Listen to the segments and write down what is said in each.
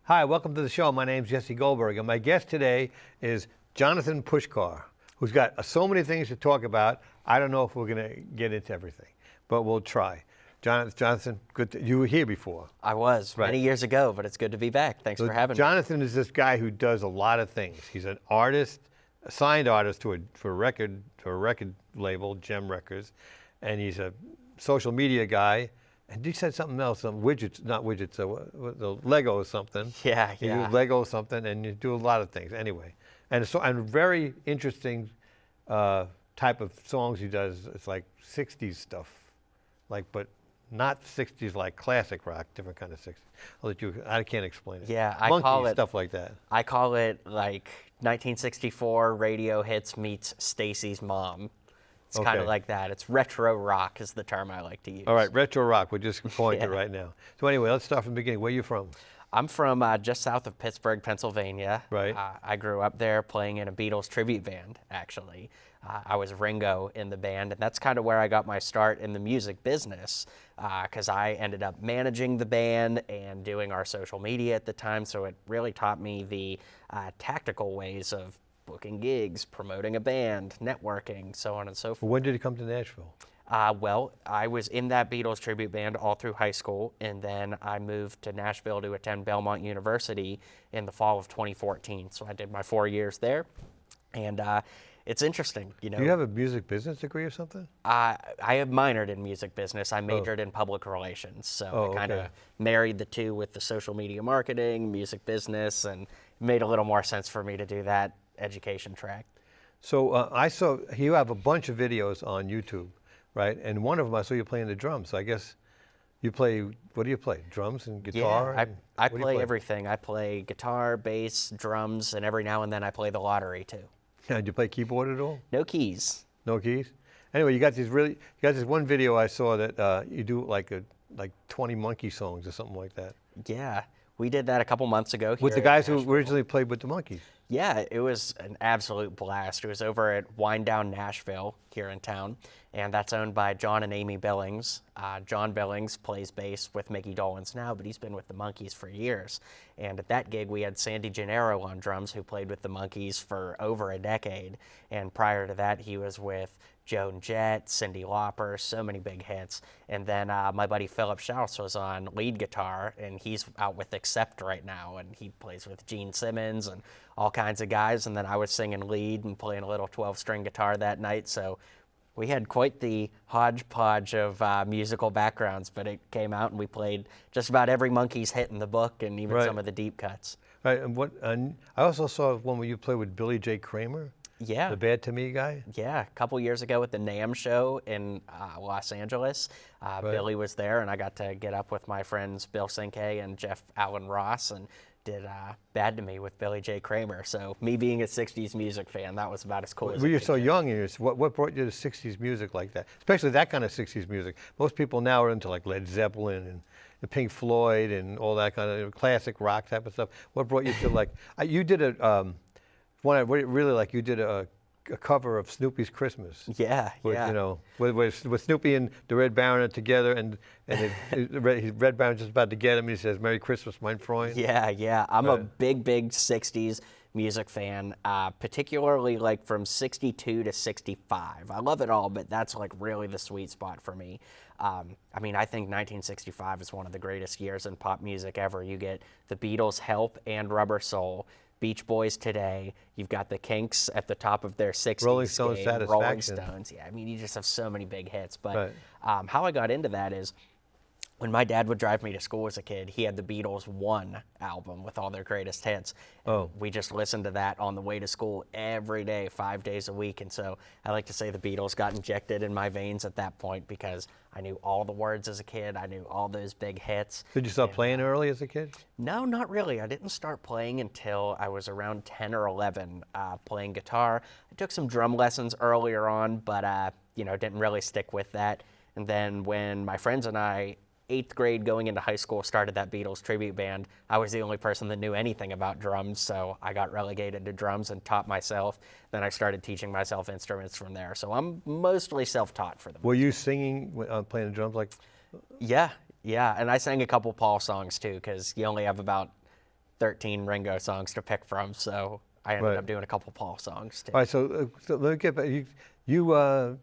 Hi, welcome to the show. My name's Jesse Goldberg, and my guest today is Johnathan Pushkar, who's got so many things to talk about. I don't know if we're going to get into everything, but we'll try. Johnathan, you were here before. I was, right. Many years ago, but it's good to be back. Thanks for having me. Johnathan is this guy who does a lot of things. He's an artist, a signed artist for a record label, Gem Records, and he's a social media guy. And you said something else, some widgets, not widgets, the Lego or something. Yeah. You do Lego or something, and you do a lot of things. Anyway, and very interesting type of songs he does. It's like 60s stuff, but not 60s like classic rock, different kind of 60s. I can't explain it. Yeah, Monkeys, call it stuff like that. I call it like 1964 radio hits meets Stacy's mom. It's kind of like that. It's retro rock is the term I like to use. All right, retro rock. We're just calling it right now. So anyway, let's start from the beginning. Where are you from? I'm from just south of Pittsburgh, Pennsylvania. Right. I grew up there playing in a Beatles tribute band, actually. I was Ringo in the band, and that's kind of where I got my start in the music business because I ended up managing the band and doing our social media at the time, so it really taught me the tactical ways of booking gigs, promoting a band, networking, so on and so forth. When did you come to Nashville? Well, I was in that Beatles tribute band all through high school, and then I moved to Nashville to attend Belmont University in the fall of 2014. So I did my 4 years there, and it's interesting, you know. Do you have a music business degree or something? I have minored in music business. I majored in public relations, so I kind of married the two with the social media marketing, music business, and it made a little more sense for me to do that education track. So I saw you have a bunch of videos on YouTube, right? And one of them I saw you playing the drums. So I guess you play. What do you play? Drums and guitar? Yeah, I play everything. I play guitar, bass, drums, and every now and then I play the lottery too. Yeah, do you play keyboard at all? No keys. No keys. Anyway, you got this one video I saw that you do like 20 monkey songs or something like that. Yeah, we did that a couple months ago. With the guys who originally played with the Monkees. Yeah, it was an absolute blast. It was over at Wind Down Nashville here in town, and that's owned by John and Amy Billings. John Billings plays bass with Mickey Dolenz now, but he's been with the Monkees for years. And at that gig, we had Sandy Gennaro on drums, who played with the Monkees for over a decade. And prior to that, he was with Joan Jett, Cyndi Lauper, so many big hits. And then my buddy Philip Schaus was on lead guitar, and he's out with Accept right now, and he plays with Gene Simmons and all kinds of guys. And then I was singing lead and playing a little 12-string guitar that night. So we had quite the hodgepodge of musical backgrounds, but it came out and we played just about every Monkees hit in the book and even some of the deep cuts. Right, and I also saw one where you played with Billy J. Kramer. Yeah. The Bad to Me guy? Yeah, a couple years ago at the NAMM show in Los Angeles. Billy was there, and I got to get up with my friends Bill Cinque and Jeff Allen Ross and did Bad to Me with Billy J. Kramer. So me being a 60s music fan, that was about as cool as it You're could so get. young, what brought you to 60s music like that? Especially that kind of 60s music. Most people now are into like Led Zeppelin and the Pink Floyd and all that kind of classic rock type of stuff. What brought you to like, you did one I really like, you did a cover of Snoopy's Christmas. Yeah, with, yeah. You know, with Snoopy and the Red Baron are together, and Red Baron's just about to get him. He says, "Merry Christmas, mein Freund." Yeah. I'm a big 60s music fan, particularly like from 62 to 65. I love it all, but that's like really the sweet spot for me. I mean, I think 1965 is one of the greatest years in pop music ever. You get the Beatles' Help and Rubber Soul, Beach Boys Today. You've got the Kinks at the top of their 60s. Rolling Stones, game, Satisfaction. Rolling Stones. Yeah, I mean, you just have so many big hits. But Right. how I got into that is when my dad would drive me to school as a kid, he had the Beatles One album with all their greatest hits. And we just listened to that on the way to school every day, 5 days a week. And so I like to say the Beatles got injected in my veins at that point because I knew all the words as a kid. I knew all those big hits. Did you start playing early as a kid? No, not really. I didn't start playing until I was around 10 or 11, playing guitar. I took some drum lessons earlier on, but didn't really stick with that. And then when my friends and I 8th grade going into high school started that Beatles tribute band, I was the only person that knew anything about drums, so I got relegated to drums and taught myself. Then I started teaching myself instruments from there. So I'm mostly self-taught for them. Were you singing, playing the drums like? Yeah, and I sang a couple Paul songs too, because you only have about 13 Ringo songs to pick from, so I ended Right. up doing a couple Paul songs too. All right, so let me get back. You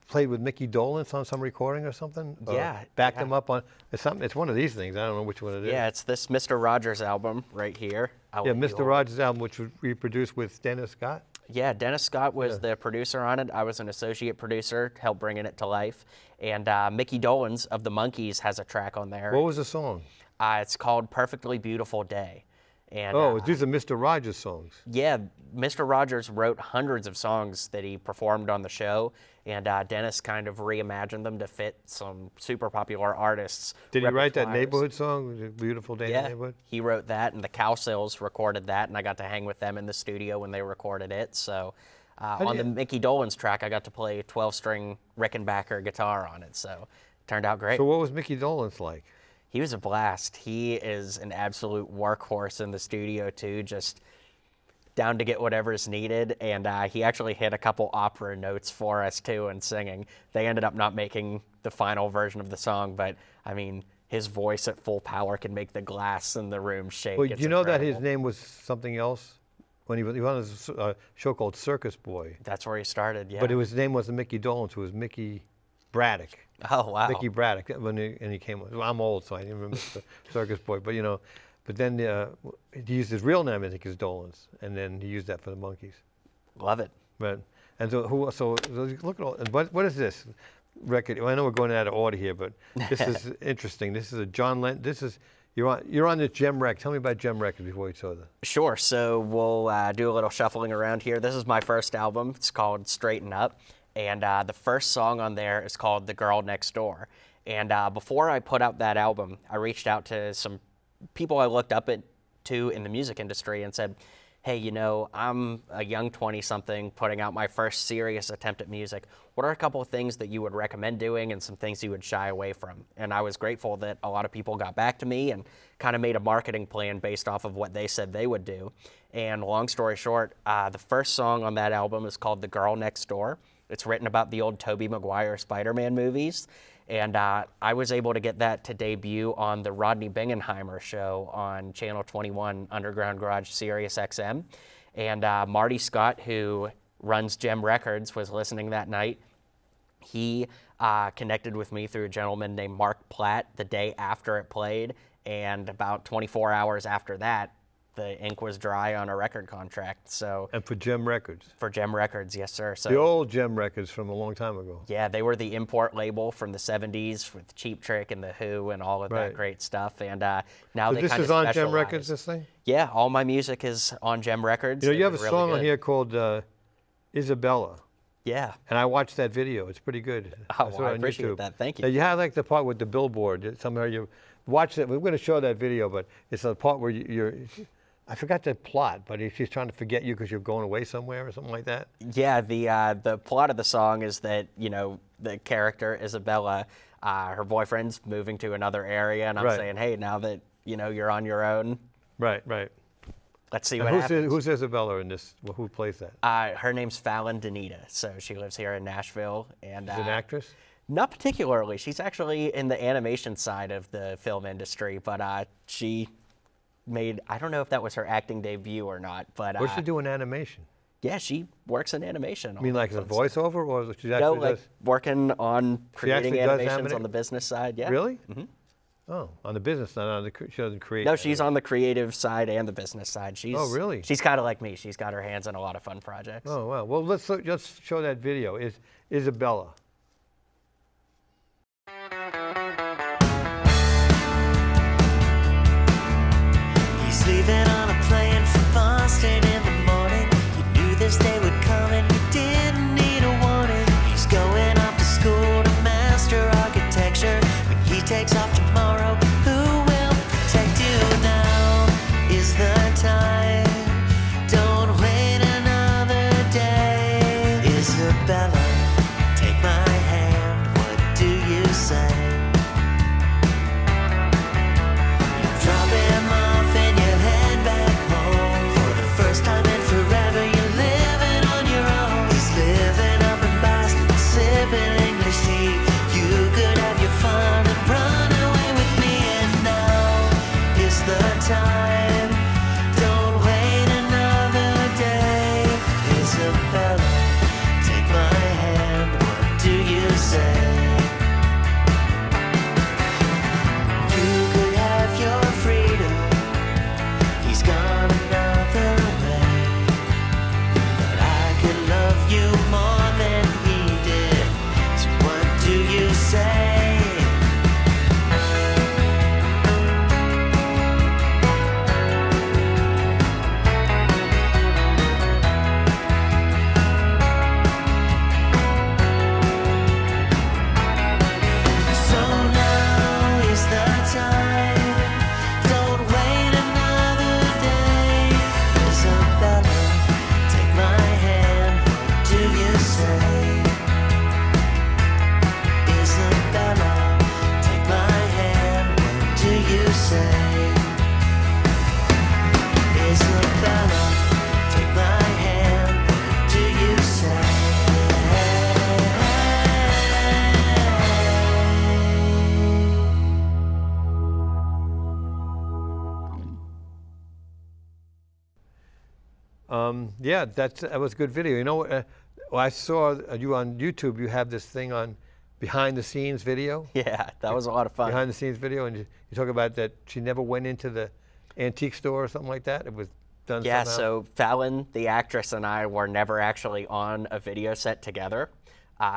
played with Mickey Dolenz on some recording or something? Or Yeah, backed yeah. him up on something. It's one of these things. I don't know which one it is. Yeah, it's this Mr. Rogers album right here. I'll Yeah, let you Mr. hold- Rogers' album, which we produced with Dennis Scott. Yeah, Dennis Scott was the producer on it. I was an associate producer, helped bringing it to life. And Mickey Dolenz of the Monkees has a track on there. What was the song? It's called Perfectly Beautiful Day. And Oh, these are Mr. Rogers songs. yeah, Mr. Rogers wrote hundreds of songs that he performed on the show, and Dennis kind of reimagined them to fit some super popular artists. Did he write that repertoires. neighborhood song, Beautiful Day in the Yeah, Neighborhood? he wrote that, and the Cowsills recorded that, and I got to hang with them in the studio when they recorded it. So on the Mickey Dolenz track, I got to play 12-string Rickenbacker guitar on it, so it turned out great. So what was Mickey Dolenz like? He was a blast. He is an absolute workhorse in the studio too, just down to get whatever's needed. And he actually hit a couple opera notes for us too in singing. They ended up not making the final version of the song, but I mean, his voice at full power can make the glass in the room shake. Well, It's you know that his incredible. name was something else when he was on a show called Circus Boy. That's where he started, yeah. But his name wasn't Mickey Dolenz. It was Mickey Braddock. Oh, wow. Mickey Braddock when he came. Well, I'm old, so I didn't remember the Circus Boy. But but then he used his real name, I think, is Dolenz, and then he used that for the Monkees. Love it. But and so look at all. And what is this record? Well, I know we're going out of order here, but this is interesting. This is a John Lennon. This is you're on the Gem Records. Tell me about Gem Records before we show that. Sure. So we'll do a little shuffling around here. This is my first album. It's called Straighten Up. And the first song on there is called The Girl Next Door. And before I put out that album, I reached out to some people I looked up to in the music industry and said, hey, I'm a young 20-something putting out my first serious attempt at music. What are a couple of things that you would recommend doing and some things you would shy away from? And I was grateful that a lot of people got back to me and kind of made a marketing plan based off of what they said they would do. And long story short, the first song on that album is called The Girl Next Door. It's written about the old Tobey Maguire Spider-Man movies. And I was able to get that to debut on the Rodney Bingenheimer show on Channel 21 Underground Garage Sirius XM. And Marty Scott, who runs Gem Records, was listening that night. He connected with me through a gentleman named Mark Platt the day after it played. And about 24 hours after that, the ink was dry on a record contract. So And for Gem Records, for Gem Records, yes, sir. So the old Gem Records from a long time ago. yeah, they were the import label from the 70s with Cheap Trick and The Who and all of Right. that great stuff. And now So they this kind is of on Gem specialize. Records. This thing. Yeah, all my music is on Gem Records. You They have a were really song on good. here called Isabella, Yeah. and I watched that video. It's pretty good. Oh, saw well, I it on appreciate YouTube. that. Thank you. Now, you have like the part with the billboard. Somehow you watch it. We're going to show that video, but it's the part where you're. I forgot the plot, but she's trying to forget you because you're going away somewhere or something like that. Yeah, the plot of the song is that, the character, Isabella, her boyfriend's moving to another area, and I'm Right. saying, hey, now that, you're on your own, Right. let's see And what happens. who's Isabella in this? Well, who plays that? Her name's Fallon Danita, so she lives here in Nashville. And She's an actress? Not particularly. She's actually in the animation side of the film industry, but she made, I don't know if that was her acting debut or not, but What's she doing animation? yeah, she works in animation. I mean, like a voiceover, or she actually No, like does? working on creating actually does animations animate- on the business side. Yeah. Really? Mm-hmm. Oh, on the business, not on the. She doesn't create. No, she's on the creative side and the business side. She's Oh, really? She's kind of like me. She's got her hands in a lot of fun projects. Oh wow. Well, let's show that video. Is Isabella? He's leaving on a plane from Boston in the morning. You knew this day would come and you didn't need a warning. He's going off to school to master architecture. When he takes off tomorrow, who will protect you? Now is the time. Don't wait another day. Isabella, take my Yeah, that was a good video. You know, well, I saw you on YouTube. You have this thing on behind the scenes video. Yeah, that was a lot of fun. Behind the scenes video, and you talk about that she never went into the antique store or something like that. It was done Yeah, somehow. so Fallon, the actress, and I were never actually on a video set together.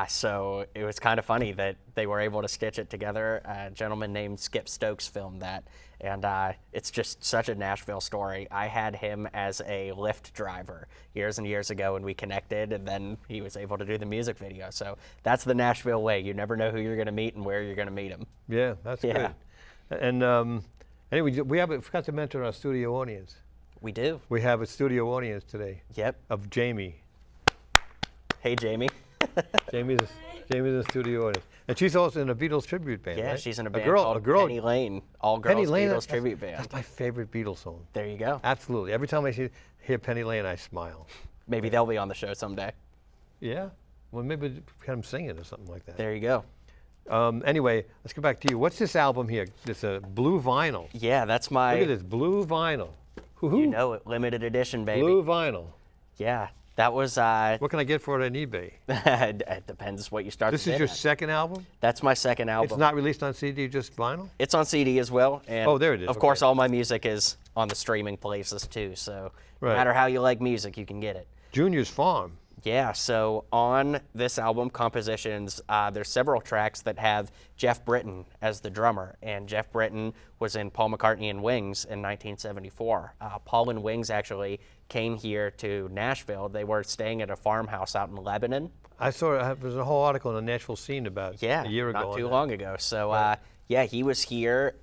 So it was kind of funny that they were able to stitch it together. A gentleman named Skip Stokes filmed that. And it's just such a Nashville story. I had him as a Lyft driver years and years ago, and we connected, and then he was able to do the music video. So that's the Nashville way. You never know who you're going to meet and where you're going to meet him. Yeah, that's Yeah. good. And anyway, we forgot to mention our studio audience. We do. We have a studio audience today Yep. of Jamie. Hey, Jamie. Jamie's in the studio audience, and she's also in a Beatles tribute band. Yeah, right? she's in a band girl, called Penny Lane, all girls Penny Lane, Beatles tribute band. That's my favorite Beatles song. There you go. Absolutely. Every time I hear Penny Lane, I smile. Maybe they'll be on the show someday. Yeah. Well, maybe get them singing or something like that. There you go. Anyway, let's get back to you. What's this album here? This blue vinyl. Yeah, that's my, Look at this blue vinyl. Hoo-hoo. you know it, limited edition, baby. Blue vinyl. Yeah, that was, What can I get for it on eBay? it depends what you start This the is bid your at. second album? That's my second album. It's not released on CD, just vinyl? It's on CD as well. And Oh, there it is, Of course, okay. all my music is on the streaming places too. So no Right. matter how you like music, you can get it. Junior's Farm. Yeah, so on this album, Compositions, there's several tracks that have Jeff Britton as the drummer, and Jeff Britton was in Paul McCartney and Wings in 1974. Paul and Wings actually came here to Nashville. They were staying at a farmhouse out in Lebanon. I saw there's a whole article in the Nashville Scene about a year ago. not on too that. long ago. So, Right. yeah, he was here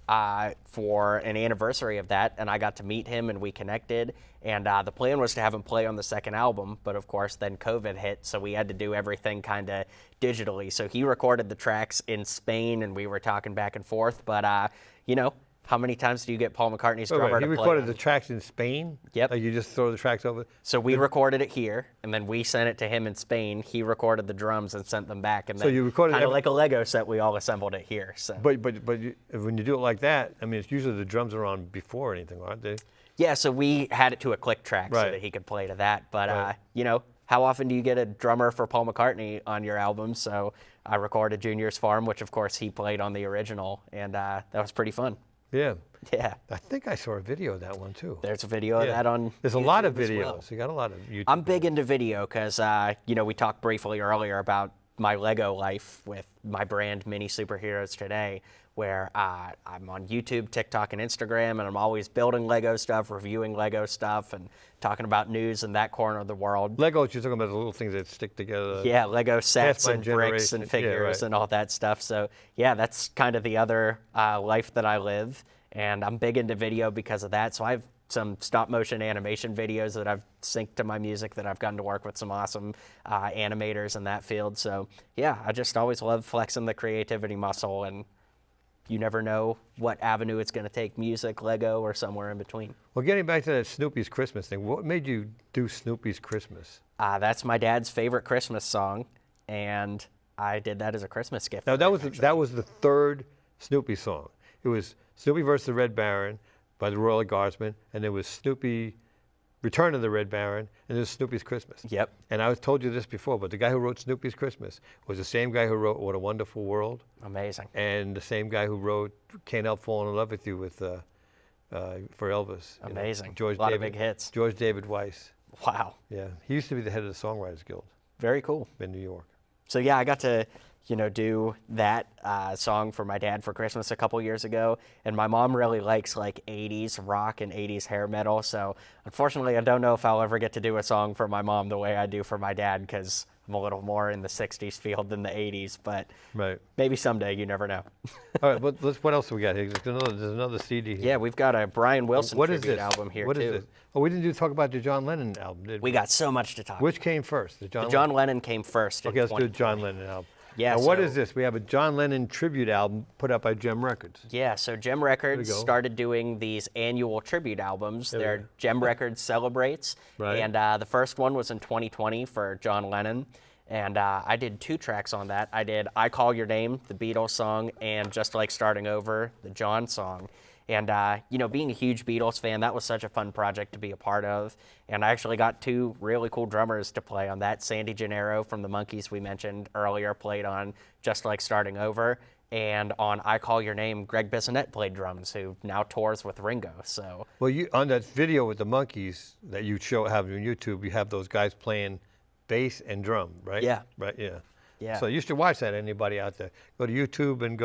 for an anniversary of that, and I got to meet him, and we connected. And the plan was to have him play on the second album, but of course, then COVID hit, so we had to do everything kind of digitally. So he recorded the tracks in Spain, and we were talking back and forth. But, you know, how many times do you get Paul McCartney's Wait, drummer he to play? recorded the tracks in Spain? Yep. Like you just throw the tracks over? So we recorded it here, and then we sent it to him in Spain. He recorded the drums and sent them back, and So then you recorded kind of every- like a Lego set. We all assembled it here. So But when you do it like that, I mean, it's usually the drums are on before anything, aren't they? yeah, so we had it to a click track so Right. that he could play to that. But Right. you know, how often do you get a drummer for Paul McCartney on your album? So I recorded Junior's Farm, which of course he played on the original, and that was pretty fun. Yeah. Yeah, I think I saw a video of that one too. there's a video of Yeah. that on. There's a lot of YouTube as videos. well. You got a lot of YouTube. I'm big into video because, you know, we talked briefly earlier about my Lego life with my brand Mini Superheroes Today, where I'm on YouTube, TikTok, and Instagram, and I'm always building Lego stuff, reviewing Lego stuff, and talking about news in that corner of the world. Legos, you're talking about the little things that stick together. Yeah, Lego sets my and bricks generation. and Yeah, figures right. and all that stuff. So, yeah, that's kind of the other life that I live. And I'm big into video because of that. So I have some stop motion animation videos that I've synced to my music that I've gotten to work with some awesome animators in that field. So, yeah, I just always love flexing the creativity muscle. And you never know what avenue it's going to take, music, Lego, or somewhere in between. Well, getting back to that Snoopy's Christmas thing, what made you do Snoopy's Christmas? That's my dad's favorite Christmas song. And I did that as a Christmas gift. Now for that him, was actually. that was the third Snoopy song. It was Snoopy versus the Red Baron by the Royal Guardsmen, and there was Snoopy Return of the Red Baron, and there's Snoopy's Christmas. Yep. And I told you this before, but the guy who wrote Snoopy's Christmas was the same guy who wrote What a Wonderful World, Amazing. and the same guy who wrote Can't Help Falling in Love with You with for Elvis. you know, Amazing. George A lot of David, big hits. George David Weiss. Wow. Yeah, he used to be the head of the Songwriters Guild Very cool. in New York. So yeah, I got to, you know, do that song for my dad for Christmas a couple years ago, and my mom really likes like 80s rock and 80s hair metal. So unfortunately, I don't know if I'll ever get to do a song for my mom the way I do for my dad because I'm a little more in the 60s field than the 80s. But Right. maybe someday, you never know. All right, what else we got here? There's another CD here. Yeah, we've got a Brian Wilson What is tribute this? album here What too. is this? Oh, we didn't talk about the John Lennon album, did we? We got so much to talk. Which came first? The John, John Lennon came first. Okay, in let's do the 2020. John Lennon album. Yeah, Now, what so- is this? We have a John Lennon tribute album put out by Gem Records. Yeah, so Gem Records go. started doing these annual tribute albums. we They're go. Gem Records Celebrates. Right. And the first one was in 2020 for John Lennon. And I did 2 tracks on that. I did I Call Your Name, the Beatles song, and Just Like Starting Over, the John song. And, being a huge Beatles fan, that was such a fun project to be a part of. And I actually got 2 really cool drummers to play on that. Sandy Gennaro from the Monkees we mentioned earlier played on Just Like Starting Over. And on I Call Your Name, Greg Bissonette played drums, who now tours with Ringo. So, Well, you on that video with the Monkees that you have on YouTube, you have those guys playing bass and drum, right? Yeah. Right. Yeah. Yeah. So you should watch that. Anybody out there, go to YouTube and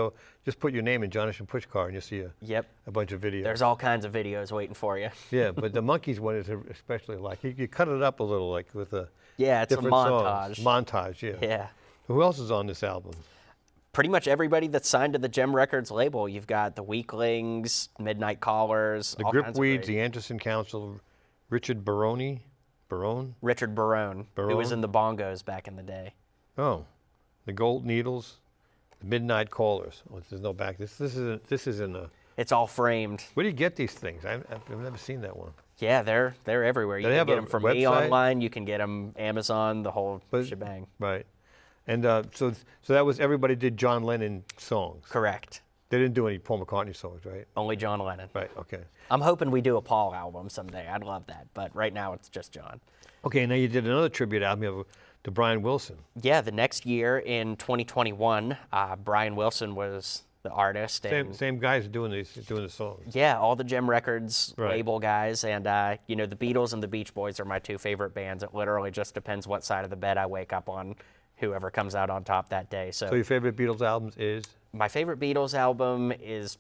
just put your name in Johnathan Pushkar, and you'll see a bunch of videos. There's all kinds of videos waiting for you. Yeah, but the Monkees one is especially like you cut it up a little, like with a Yeah, it's a different montage. songs. Montage. Yeah. Yeah. Who else is on this album? Pretty much everybody that's signed to the Gem Records label. You've got the Weaklings, Midnight Callers, The all kinds of Gripweeds, great- the Anderson Council, Richard Barone. Richard Barone, who was Barone? in the Bongos back in the day. Oh, the Gold Needles, the Midnight Callers. Oh, there's no back. This isn't a. It's all framed. Where do you get these things? I've never seen that one. Yeah, they're everywhere. You Do they can have get a them from me website? online. You can get them Amazon, the whole But- shebang. Right. And so that was everybody did John Lennon songs. Correct. They didn't do any Paul McCartney songs, right? Only John Lennon. Right. Okay. I'm hoping we do a Paul album someday. I'd love that. But right now it's just John. Okay. Now you did another tribute album to Brian Wilson. Yeah, the next year in 2021, Brian Wilson was the artist. And Same guys doing the songs. yeah, all the Gem Records Right. label guys. And, the Beatles and the Beach Boys are my 2 favorite bands. It literally just depends what side of the bed I wake up on, whoever comes out on top that day. So your favorite Beatles albums is? My favorite Beatles album is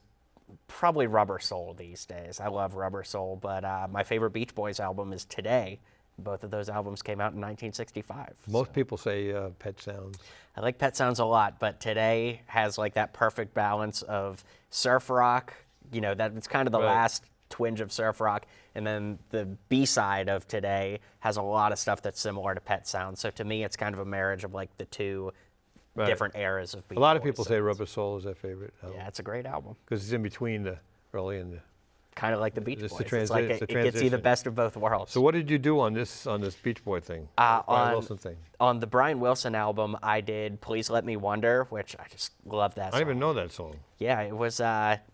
probably Rubber Soul these days. I love Rubber Soul, but my favorite Beach Boys album is Today. Both of those albums came out in 1965. Most people say Pet Sounds. I like Pet Sounds a lot, but Today has like that perfect balance of surf rock, that it's kind of the Right. last twinge of surf rock, and then the B-side of Today has a lot of stuff that's similar to Pet Sounds. So to me, it's kind of a marriage of like the 2 Right. different eras of Beach A lot of Boys people say songs. Rubber Soul is their favorite album Yeah, it's a great album. because it's in between the early and the. Kind of like the Beach It's Boys. the It's like it's the it gets you the transition. best of both worlds. So what did you do on this Beach Boy thing? Brian on, Wilson thing. On the Brian Wilson album, I did Please Let Me Wonder, which I just love that I song. didn't even know that song. Yeah, it was.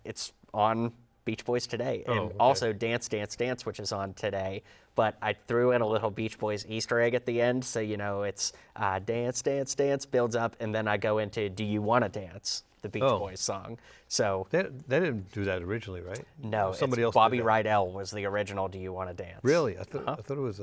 It's on Beach Boys Today, and okay. also Dance, Dance, Dance, which is on Today. But I threw in a little Beach Boys Easter egg at the end, so it's Dance, Dance, Dance builds up, and then I go into Do You Wanna Dance, the Beach Oh. Boys song. So They didn't do that originally, right? no, somebody else. Bobby did that. Rydell was the original Do You Wanna Dance. Really? I thought it was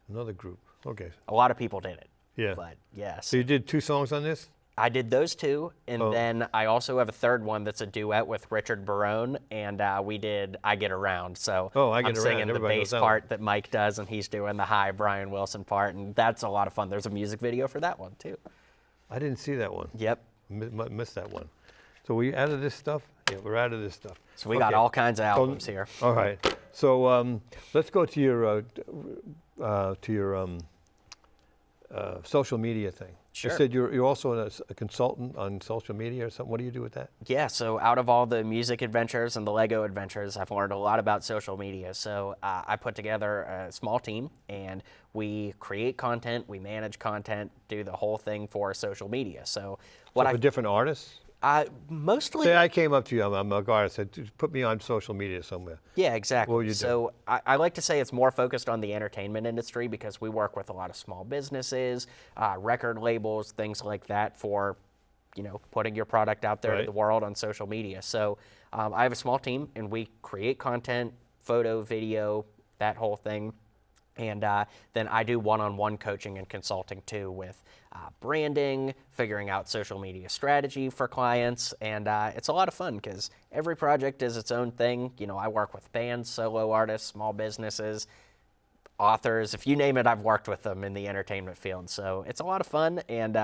another group. Okay. A lot of people did it. Yeah. But yes. So you did 2 songs on this? I did those 2, and Oh. then I also have a third one that's a duet with Richard Barone, and we did I Get Around. So Oh, I Get I'm Around. singing the Everybody knows bass that part that Mike does, and he's doing the high Brian Wilson part, and that's a lot of fun. There's a music video for that one, too. I didn't see that one. Yep. Missed that one. So we out of this stuff? Yeah, we're out of this stuff. So we got all kinds of So- albums here. All right. So let's go to your social media thing. Sure. You said you're also a consultant on social media or something. What do you do with that? Yeah, so out of all the music adventures and the Lego adventures, I've learned a lot about social media. So I put together a small team, and we create content, we manage content, do the whole thing for social media. So what For different artists? mostly... Say I came up to you, I'm a guy, I said, put me on social media somewhere. Yeah, exactly. What would you do? So I like to say it's more focused on the entertainment industry because we work with a lot of small businesses, record labels, things like that for, putting your product out there to Right. the world on social media. So I have a small team, and we create content, photo, video, that whole thing. And then I do one-on-one coaching and consulting too with branding, figuring out social media strategy for clients. And it's a lot of fun because every project is its own thing. I work with bands, solo artists, small businesses, authors. If you name it, I've worked with them in the entertainment field. So it's a lot of fun, and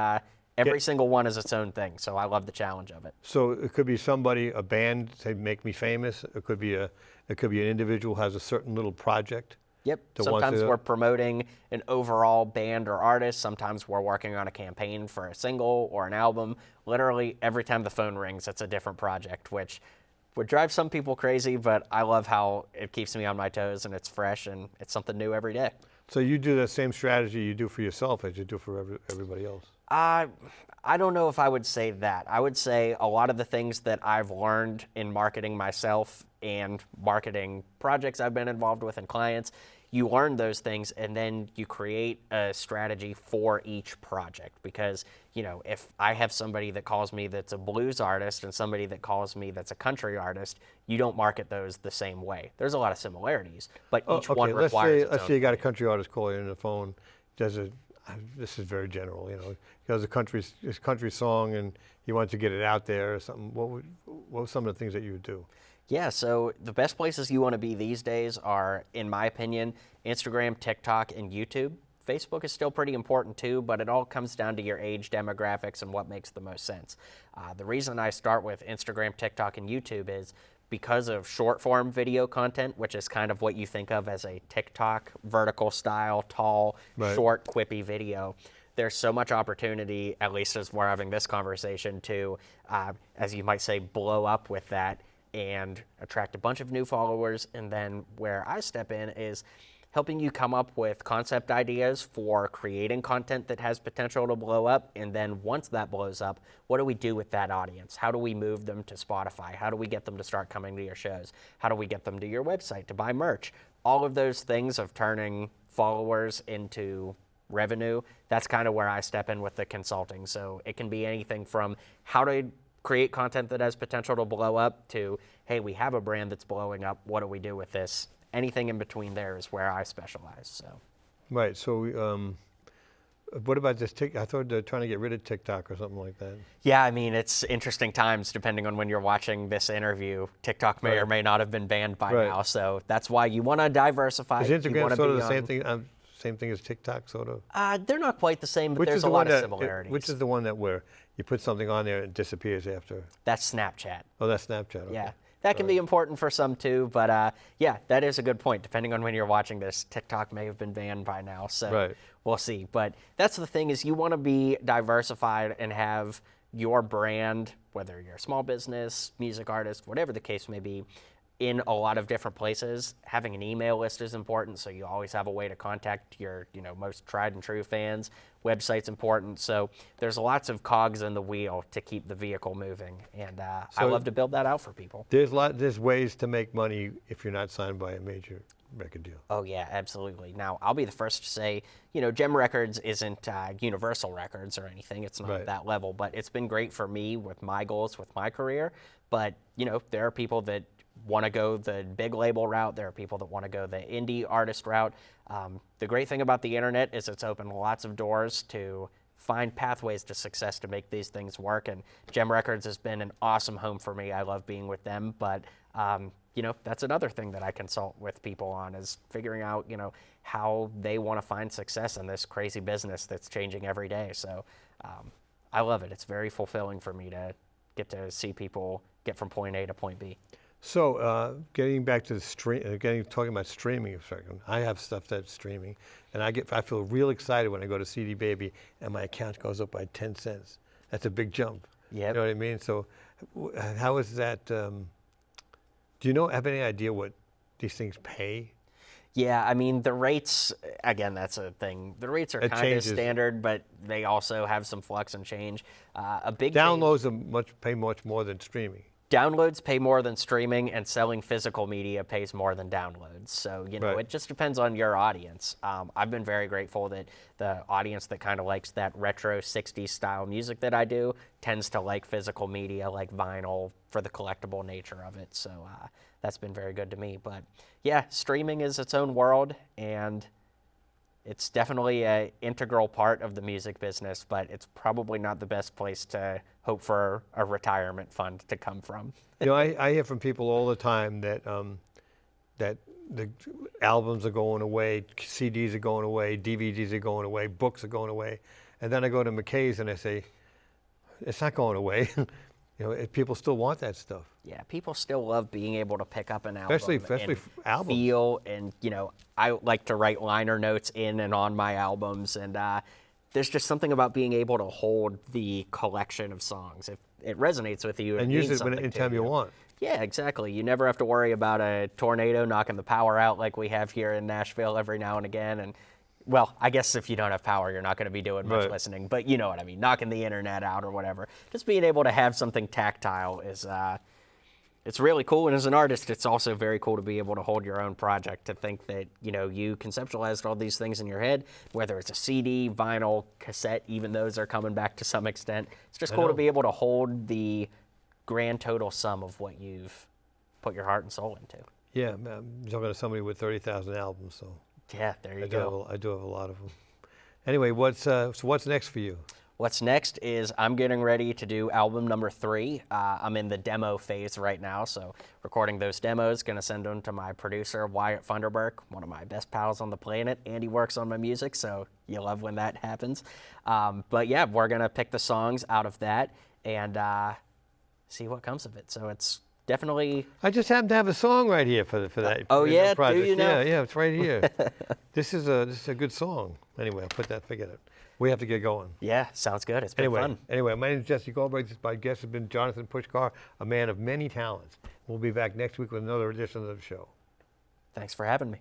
every single one is its own thing. So I love the challenge of it. So it could be somebody, a band, say, make me famous. It could be an individual who has a certain little project. Yep. to want Sometimes to- we're promoting an overall band or artist. Sometimes we're working on a campaign for a single or an album. Literally every time the phone rings, it's a different project, which would drive some people crazy, but I love how it keeps me on my toes and it's fresh and it's something new every day. So you do the same strategy you do for yourself as you do for everybody else. I don't know if I would say that. I would say a lot of the things that I've learned in marketing myself and marketing projects I've been involved with and clients, you learn those things and then you create a strategy for each project. Because, if I have somebody that calls me that's a blues artist and somebody that calls me that's a country artist, you don't market those the same way. There's a lot of similarities, but each one requires its let's own say you got a thing. country artist call you on the phone, does a, this is very general, he does his country song and he wants to get it out there or something. What were some of the things that you would do? Yeah, so the best places you want to be these days are, in my opinion, Instagram, TikTok, and YouTube. Facebook is still pretty important too, but it all comes down to your age demographics and what makes the most sense. The reason I start with Instagram, TikTok, and YouTube is because of short form video content, which is kind of what you think of as a TikTok vertical style, tall, short, quippy video. There's so much opportunity, at least as we're having this conversation, to, as you might say, blow up with that and attract a bunch of new followers. And then where I step in is helping you come up with concept ideas for creating content that has potential to blow up. And then once that blows up, what do we do with that audience? How do we move them to Spotify? How do we get them to start coming to your shows? How do we get them to your website to buy merch? All of those things of turning followers into revenue, that's kind of where I step in with the consulting. So it can be anything from how to create content that has potential to blow up to, hey, we have a brand that's blowing up, what do we do with this? Anything in between there is where I specialize. So. Right, so what about this I thought they're trying to get rid of TikTok or something like that. Yeah, I mean, it's interesting times depending on when you're watching this interview. TikTok may or may not have been banned by now, so that's why you want to diversify. Is Instagram sort of the same thing as TikTok, sort of? They're not quite the same, but there's a lot of similarities. Which is the one that where you put something on there and it disappears after? That's Snapchat. Oh, that's Snapchat. Okay. Yeah. That can be important for some too, but yeah, that is a good point. Depending on when you're watching this, TikTok may have been banned by now, so we'll see. But that's the thing, is you want to be diversified and have your brand, whether you're a small business, music artist, whatever the case may be, in a lot of different places. Having an email list is important, so you always have a way to contact your most tried and true fans. Website's important, so there's lots of cogs in the wheel to keep the vehicle moving, and I love to build that out for people. There's ways to make money if you're not signed by a major record deal. Oh yeah, absolutely. Now, I'll be the first to say, Gem Records isn't Universal Records or anything. It's not at that level, but it's been great for me with my goals, with my career. But, there are people that want to go the big label route. There are people that want to go the indie artist route. The great thing about the internet is it's opened lots of doors to find pathways to success to make these things work. And Gem Records has been an awesome home for me. I love being with them. But, that's another thing that I consult with people on, is figuring out, how they want to find success in this crazy business that's changing every day. So I love it. It's very fulfilling for me to get to see people get from point A to point B. So getting back to the talking about streaming a second, I have stuff that's streaming, and I feel real excited when I go to CD Baby and my account goes up by 10 cents. That's a big jump. Yep. You know what I mean? So how is that? Do you have any idea what these things pay? Yeah, I mean, the rates, again, that's a thing. The rates are kind of standard, but they also have some flux and change. A big downloads pay much more than streaming. Downloads pay more than streaming, and selling physical media pays more than downloads. So, it just depends on your audience. I've been very grateful that the audience that kind of likes that retro 60s style music that I do tends to like physical media, like vinyl, for the collectible nature of it. So that's been very good to me. But yeah, streaming is its own world, and it's definitely an integral part of the music business, but it's probably not the best place to hope for a retirement fund to come from. I hear from people all the time that that the albums are going away, CDs are going away, DVDs are going away, books are going away, and then I go to McKay's and I say, it's not going away. People still want that stuff. Yeah, people still love being able to pick up an album, especially albums. Feel, and I like to write liner notes in and on my albums, and there's just something about being able to hold the collection of songs. If it resonates with you, and use it anytime you want. Yeah, exactly. You never have to worry about a tornado knocking the power out like we have here in Nashville every now and again, and well, I guess if you don't have power, you're not going to be doing much Right. listening, but you know what I mean, knocking the internet out or whatever. Just being able to have something tactile is, it's really cool. And as an artist, it's also very cool to be able to hold your own project, to think that, you know, you conceptualized all these things in your head, whether it's a CD, vinyl, cassette, even those are coming back to some extent. It's just cool to be able to hold the grand total sum of what you've put your heart and soul into. Yeah, I'm talking to somebody with 30,000 albums, so Yeah, there you go. I do have a lot of them. Anyway, so what's next for you? What's next is I'm getting ready to do album number 3. I'm in the demo phase right now, so recording those demos, gonna send them to my producer, Wyatt Funderburk, one of my best pals on the planet, and he works on my music, so you love when that happens. But yeah, we're gonna pick the songs out of that and see what comes of it. So it's definitely... I just happen to have a song right here for that. oh for that yeah, do project. you know? Yeah, it's right here. This is a good song. Anyway, I'll forget it. We have to get going. Yeah, sounds good. It's been fun. Anyway, my name is Jesse Goldberg. My guest has been Johnathan Pushkar, a man of many talents. We'll be back next week with another edition of the show. Thanks for having me.